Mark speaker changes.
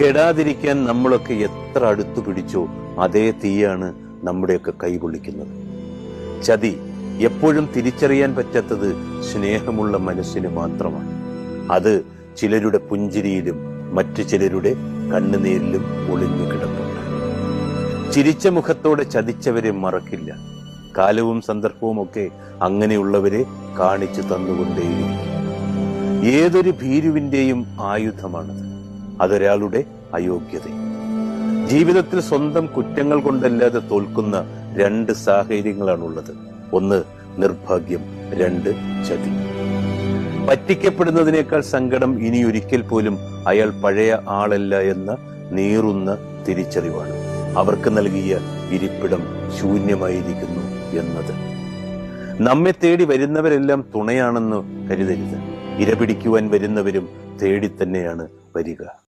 Speaker 1: കെടാതിരിക്കാൻ നമ്മളൊക്കെ എത്ര അടുത്തു പിടിച്ചോ അതേ തീയാണ് നമ്മുടെയൊക്കെ കൈ പൊള്ളിക്കുന്നത്. ചതി എപ്പോഴും തിരിച്ചറിയാൻ പറ്റാത്തത് സ്നേഹമുള്ള മനസ്സിന് മാത്രമാണ്. അത് ചിലരുടെ പുഞ്ചിരിയിലും മറ്റു ചിലരുടെ കണ്ണുനീരിലും ഒളിഞ്ഞു കിടപ്പുണ്ട്. ചിരിച്ച മുഖത്തോടെ ചതിച്ചവരെ മറക്കില്ല. കാലവും സന്ദർഭവും ഒക്കെ അങ്ങനെയുള്ളവരെ കാണിച്ചു തന്നുകൊണ്ടേയിരിക്കും. ഏതൊരു ഭീരുവിന്റെയും ആയുധമാണത്. അതൊരാളുടെ അയോഗ്യതയും. ജീവിതത്തിൽ സ്വന്തം കുറ്റങ്ങൾ കൊണ്ടല്ലാതെ തോൽക്കുന്ന രണ്ട് സാഹചര്യങ്ങളാണുള്ളത്. ഒന്ന് നിർഭാഗ്യം, രണ്ട് ചതി. പറ്റിക്കപ്പെടുന്നതിനേക്കാൾ സങ്കടം ഇനിയൊരിക്കൽ പോലും അയാൾ പഴയ ആളല്ല എന്ന നീറുന്ന തിരിച്ചറിവാണ്. അവർക്ക് നൽകിയ ഇരിപ്പിടം ശൂന്യമായിരിക്കുന്നു എന്നത്. നമ്മെ തേടി വരുന്നവരെല്ലാം തുണയാണെന്ന് കരുതരുത്. ഇരപിടിക്കുവാൻ വരുന്നവരും തേടി തന്നെയാണ് വരിക.